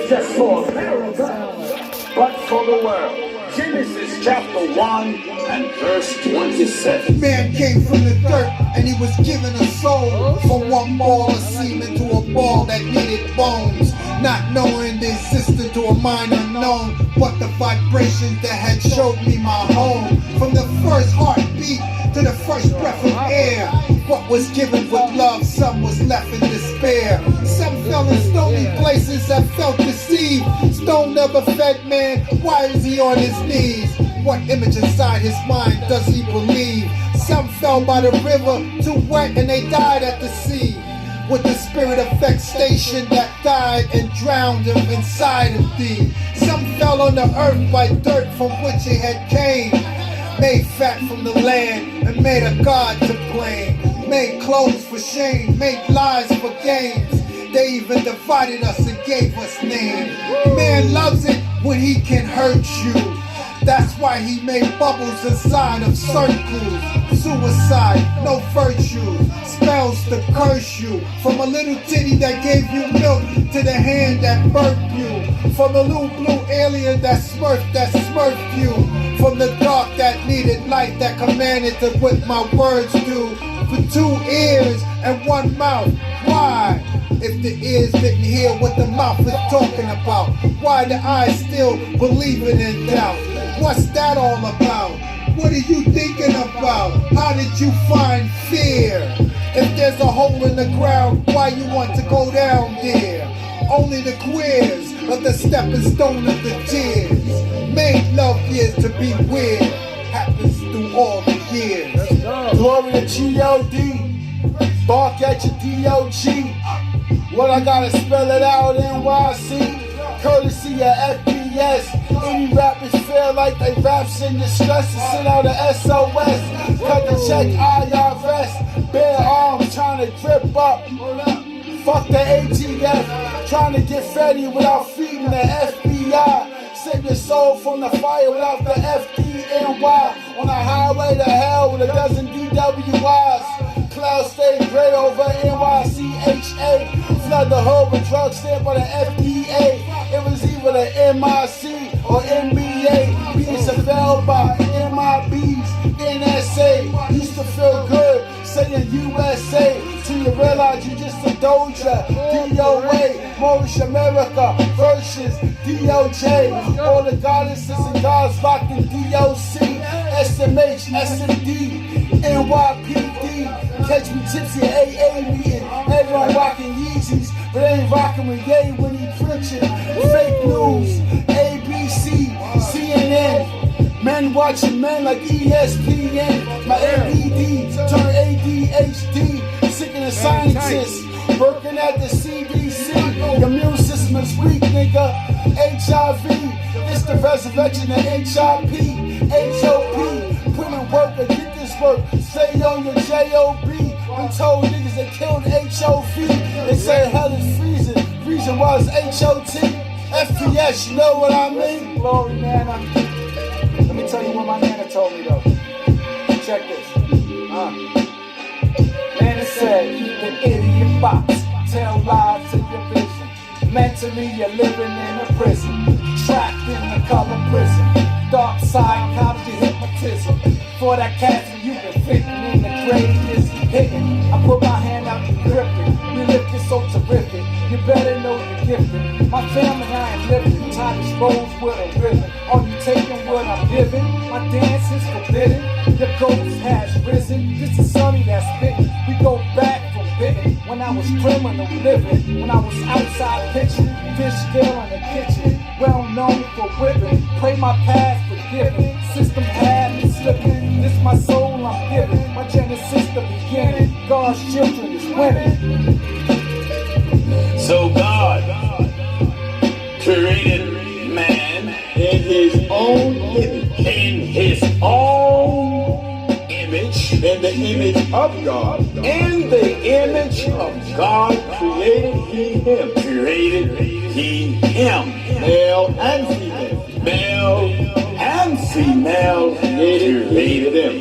just for America, but for the world. Genesis chapter 1 and verse 27. Man came from the dirt and he was given a soul. From one ball of semen to a ball that needed bones. Not knowing the existence to a mind unknown, but the vibrations that had showed me my home. From the first heartbeat to the first breath of air, what was given with love, some was left in despair. Some fell in stony places that felt deceived. Stone never fed man, why is he on his knees? What image inside his mind does he believe? Some fell by the river, too wet, and they died at the sea. With the spirit of vexation that died and drowned him inside of thee. Some fell on the earth by dirt from which it had came. Made fat from the land and made a god to blame. Made clothes for shame, made lies for gains. They even divided us and gave us names. Man loves it when he can hurt you. That's why he made bubbles inside of circles. Suicide, no virtue, spells to curse you. From a little titty that gave you milk to the hand that birthed you. From the little blue alien that smurfed you. From the dark that needed light that commanded to what my words do. For 2 ears and 1 mouth, why? If the ears didn't hear what the mouth is talking about, why the eyes still believing in doubt? What's that all about? What are you thinking about? How did you find fear? If there's a hole in the ground, why you want to go down there? Only the queers of the stepping stone of the tears. Made love years to be weird. Happens through all the years. Glory to G.O.D. Bark at your D.O.G. What I gotta spell it out, NYC. Courtesy of FPS. Any rappers feel like they raps in distress and send out a SOS. Cut the check, IRS. Bare arms trying to drip up. Fuck the ATF. Trying to get Fetty without feeding the FBI. Save your soul from the fire without the FDNY. On a highway to hell with a dozen DWIs. Clouds stay gray over NYCHA. Flood the hood with drugs stamped by the FDA. It was either the MIC or NBA. Being surveilled by MIBs, NSA. Used to feel good saying USA. Till you realize you just a Doja. DOA, Moorish America versus DOJ. All the goddesses and gods locked in DOC. SMH, SMD, NYPD. Catch me tipsy at AA meeting. Everyone rocking Yeezys, but they ain't rocking with Ye when he preaching. Fake news, ABC, CNN. Men watching men like ESPN. My ADD turn ADHD. Sick of the scientists working at the CDC. Your immune system is weak, nigga. HIV, it's the resurrection of HIP. HOP, put in work or get this work. Stay on your JOB. Been told niggas they killed HOV. They say hell is freezing. Reason why it's HOT. FPS, you know what I mean? Glory, man. Let me tell you what my nana told me though. Check this. Nana said, eat the idiot box. Tell lies to your vision. Mentally, you're living in a prison. Trapped in the color prison. Dark psychology, hypnotism. For that cancer you've been fitting in the grave is hitting. I put my hand out and grip it. We lift it so terrific. You better know you're gifted. My family, I am living. Tie this rose with a ribbon. Are you taking what I'm giving? My dance is forbidden. The ghost has risen. This is Sonny that's spitting. We go back from bitten. When I was criminal living. When I was outside pitching. Fish scale in the kitchen. Well known for whipping. Pray my past forgiven. System had me slipping. This my soul I'm giving. My genesis the beginning. God's children is winning. So God created man in his own image. In his own image. In the image of God. In the image of God created he him. Created he him. Male and female. Male and female created him.